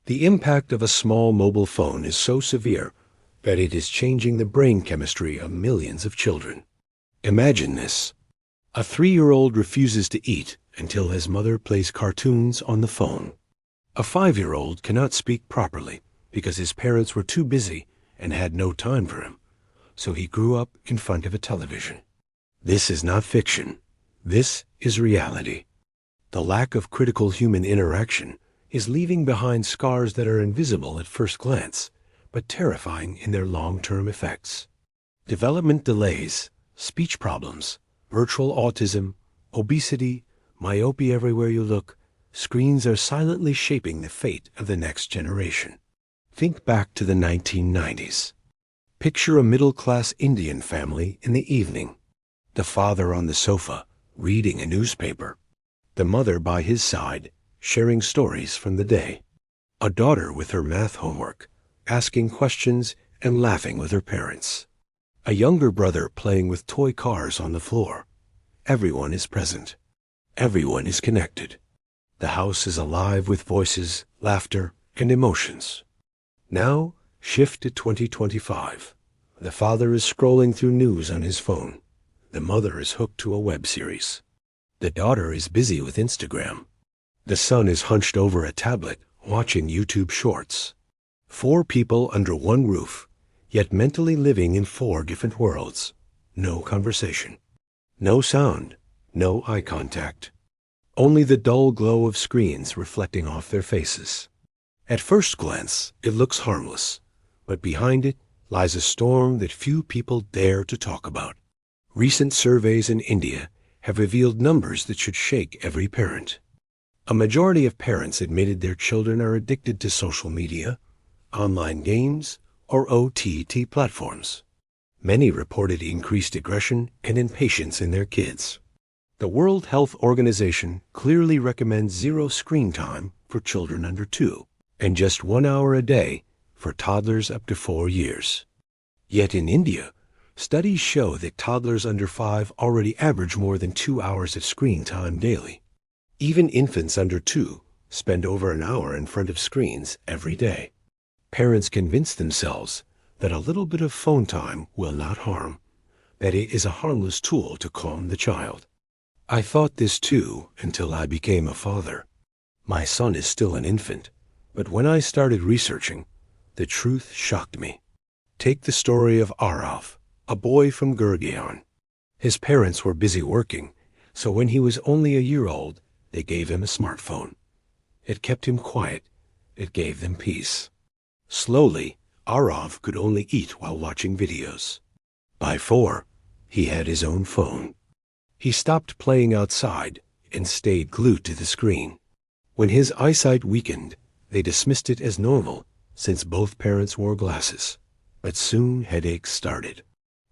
The impact of a small mobile phone is so severe that it is changing the brain chemistry of millions of children. Imagine this. A 3-year-old refuses to eat until his mother plays cartoons on the phone. A 5-year-old cannot speak properly because his parents were too busy and had no time for him, so he grew up in front of a television. This is not fiction. This is reality. The lack of critical human interaction is leaving behind scars that are invisible at first glance, but terrifying in their long-term effects. Development delays, speech problems, virtual autism, obesity, myopia everywhere you look, screens are silently shaping the fate of the next generation. Think back to the 1990s. Picture a middle-class Indian family in the evening. The father on the sofa, reading a newspaper. The mother by his side, sharing stories from the day. A daughter with her math homework, asking questions and laughing with her parents. A younger brother playing with toy cars on the floor. Everyone is present. Everyone is connected. The house is alive with voices, laughter, and emotions. Now, shift to 2025. The father is scrolling through news on his phone. The mother is hooked to a web series. The daughter is busy with Instagram. The son is hunched over a tablet, watching YouTube shorts. 4 people under one roof, yet mentally living in 4 different worlds. No conversation. No sound. No eye contact. Only the dull glow of screens reflecting off their faces. At first glance, it looks harmless, but behind it lies a storm that few people dare to talk about. Recent surveys in India have revealed numbers that should shake every parent. A majority of parents admitted their children are addicted to social media, online games, or OTT platforms. Many reported increased aggression and impatience in their kids. The World Health Organization clearly recommends 0 screen time for children under 2, and just 1 hour a day for toddlers up to 4 years. Yet in India, studies show that toddlers under 5 already average more than 2 hours of screen time daily. Even infants under 2 spend over an hour in front of screens every day. Parents convince themselves that a little bit of phone time will not harm, that it is a harmless tool to calm the child. I thought this too until I became a father. My son is still an infant, but when I started researching, the truth shocked me. Take the story of Arav, a boy from Gurgaon. His parents were busy working, so when he was only a year old, they gave him a smartphone. It kept him quiet. It gave them peace. Slowly, Arav could only eat while watching videos. By 4, he had his own phone. He stopped playing outside and stayed glued to the screen. When his eyesight weakened, they dismissed it as normal since both parents wore glasses. But soon headaches started.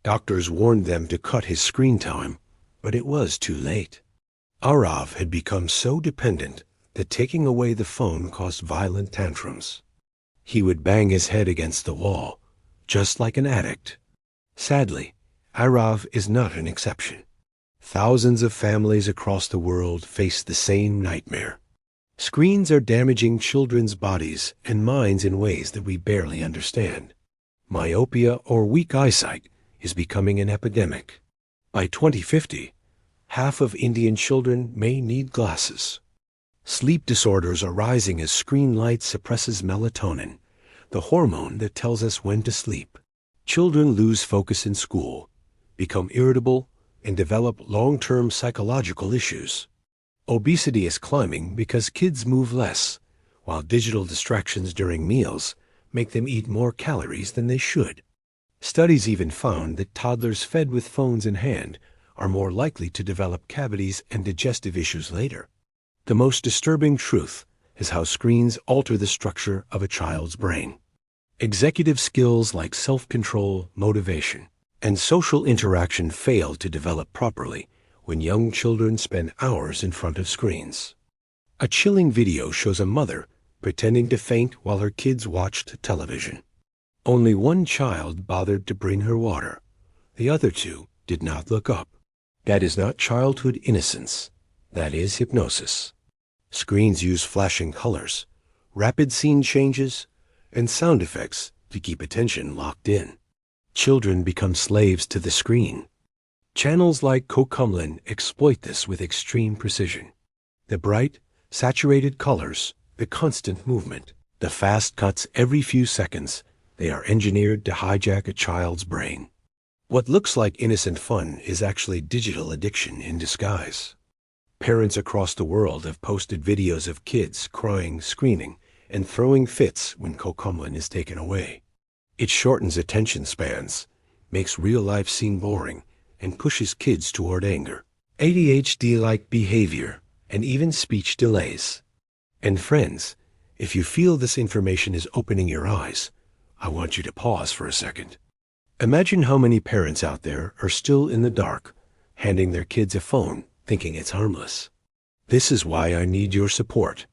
Doctors warned them to cut his screen time, but it was too late. Arav had become so dependent that taking away the phone caused violent tantrums. He would bang his head against the wall, just like an addict. Sadly, Arav is not an exception. Thousands of families across the world face the same nightmare. Screens are damaging children's bodies and minds in ways that we barely understand. Myopia or weak eyesight is becoming an epidemic. By 2050, half of Indian children may need glasses. Sleep disorders are rising as screen light suppresses melatonin, the hormone that tells us when to sleep. Children lose focus in school, become irritable, and develop long-term psychological issues. Obesity is climbing because kids move less, while digital distractions during meals make them eat more calories than they should. Studies even found that toddlers fed with phones in hand are more likely to develop cavities and digestive issues later. The most disturbing truth is how screens alter the structure of a child's brain. Executive skills like self-control, motivation, and social interaction fail to develop properly when young children spend hours in front of screens. A chilling video shows a mother pretending to faint while her kids watched television. Only one child bothered to bring her water. The other 2 did not look up. That is not childhood innocence. That is hypnosis. Screens use flashing colors, rapid scene changes, and sound effects to keep attention locked in. Children become slaves to the screen. Channels like Cocomelon exploit this with extreme precision. The bright, saturated colors, the constant movement, the fast cuts every few seconds, they are engineered to hijack a child's brain. What looks like innocent fun is actually digital addiction in disguise. Parents across the world have posted videos of kids crying, screaming, and throwing fits when Cocomelon is taken away. It shortens attention spans, makes real life seem boring, and pushes kids toward anger, ADHD-like behavior, and even speech delays. And friends, if you feel this information is opening your eyes, I want you to pause for a second. Imagine how many parents out there are still in the dark, handing their kids a phone, thinking it's harmless. This is why I need your support.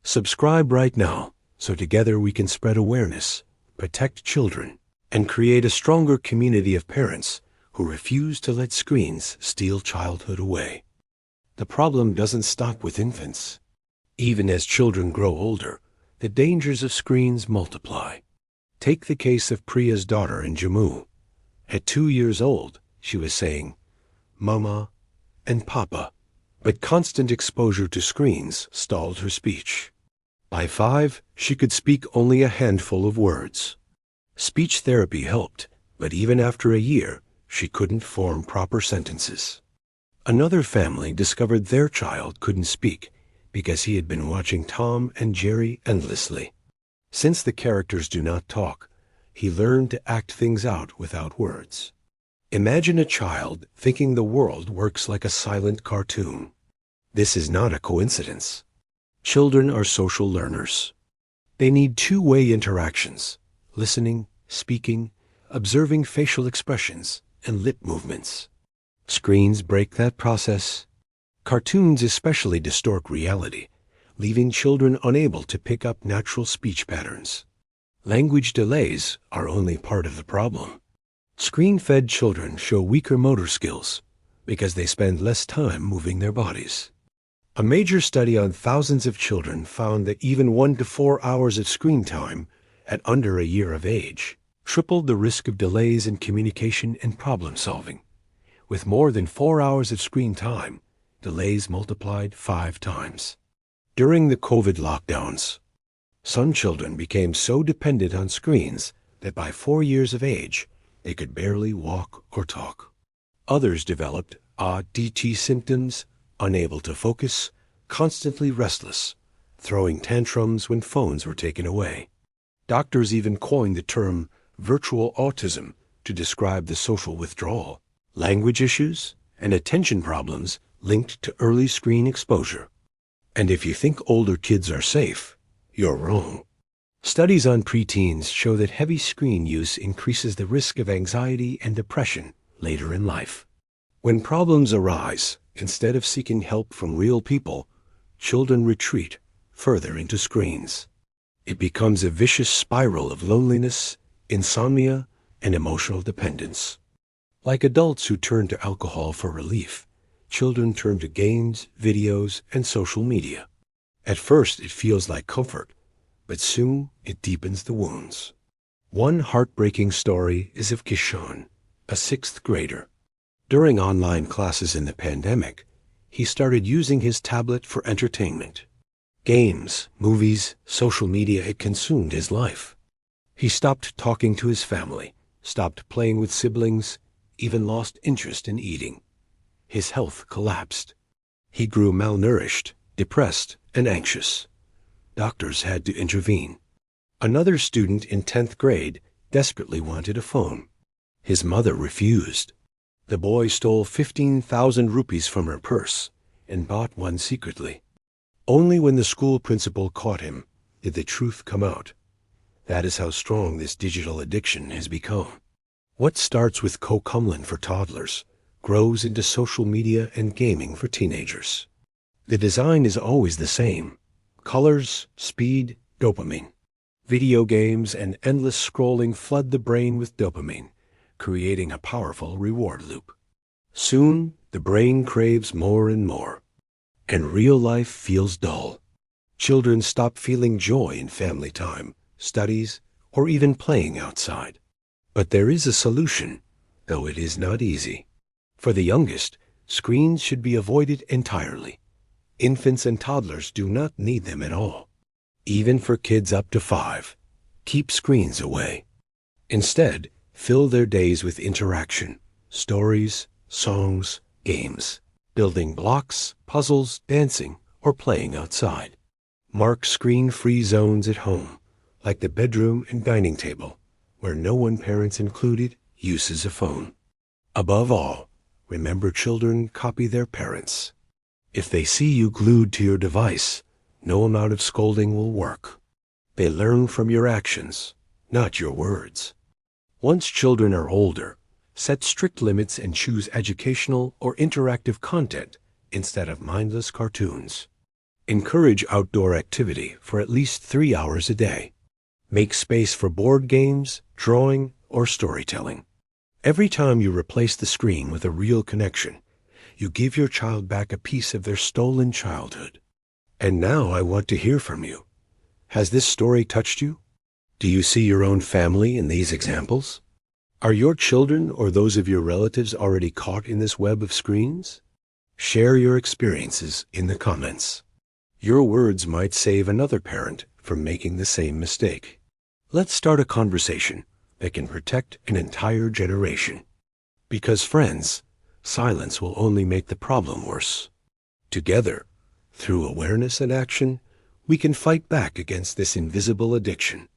Subscribe right now, so together we can spread awareness, protect children, and create a stronger community of parents who refuse to let screens steal childhood away. The problem doesn't stop with infants. Even as children grow older, the dangers of screens multiply. Take the case of Priya's daughter in Jammu. At 2 years old, she was saying, "Mama," and "Papa," but constant exposure to screens stalled her speech. By 5, she could speak only a handful of words. Speech therapy helped, but even after a year, she couldn't form proper sentences. Another family discovered their child couldn't speak because he had been watching Tom and Jerry endlessly. Since the characters do not talk, he learned to act things out without words. Imagine a child thinking the world works like a silent cartoon. This is not a coincidence. Children are social learners. They need two-way interactions, listening, speaking, observing facial expressions, and lip movements. Screens break that process. Cartoons especially distort reality, leaving children unable to pick up natural speech patterns. Language delays are only part of the problem. Screen-fed children show weaker motor skills because they spend less time moving their bodies. A major study on thousands of children found that even 1 to 4 hours of screen time at under a year of age tripled the risk of delays in communication and problem solving. With more than 4 hours of screen time, delays multiplied 5 times. During the COVID lockdowns, some children became so dependent on screens that by 4 years of age, they could barely walk or talk. Others developed ADHD symptoms, unable to focus, constantly restless, throwing tantrums when phones were taken away. Doctors even coined the term virtual autism to describe the social withdrawal, language issues, and attention problems linked to early screen exposure. And if you think older kids are safe, you're wrong. Studies on preteens show that heavy screen use increases the risk of anxiety and depression later in life. When problems arise, instead of seeking help from real people, children retreat further into screens. It becomes a vicious spiral of loneliness, insomnia, and emotional dependence. Like adults who turn to alcohol for relief, children turn to games, videos, and social media. At first, it feels like comfort, but soon it deepens the wounds. One heartbreaking story is of Kishan, a 6th grader. During online classes in the pandemic, he started using his tablet for entertainment. Games, movies, social media had consumed his life. He stopped talking to his family, stopped playing with siblings, even lost interest in eating. His health collapsed. He grew malnourished, depressed, and anxious. Doctors had to intervene. Another student in 10th grade desperately wanted a phone. His mother refused. The boy stole 15,000 rupees from her purse and bought one secretly. Only when the school principal caught him did the truth come out. That is how strong this digital addiction has become. What starts with Cocomelon for toddlers grows into social media and gaming for teenagers. The design is always the same: colors, speed, dopamine. Video games and endless scrolling flood the brain with dopamine, creating a powerful reward loop. Soon, the brain craves more and more, and real life feels dull. Children stop feeling joy in family time, studies, or even playing outside. But there is a solution, though it is not easy. For the youngest, screens should be avoided entirely. Infants and toddlers do not need them at all. Even for kids up to 5, keep screens away. Instead, fill their days with interaction, stories, songs, games, building blocks, puzzles, dancing, or playing outside. Mark screen-free zones at home, like the bedroom and dining table, where no one, parents included, uses a phone. Above all, remember children copy their parents. If they see you glued to your device, no amount of scolding will work. They learn from your actions, not your words. Once children are older, set strict limits and choose educational or interactive content instead of mindless cartoons. Encourage outdoor activity for at least 3 hours a day. Make space for board games, drawing, or storytelling. Every time you replace the screen with a real connection, you give your child back a piece of their stolen childhood. And now I want to hear from you. Has this story touched you? Do you see your own family in these examples? Are your children or those of your relatives already caught in this web of screens? Share your experiences in the comments. Your words might save another parent from making the same mistake. Let's start a conversation that can protect an entire generation. Because friends, silence will only make the problem worse. Together, through awareness and action, we can fight back against this invisible addiction.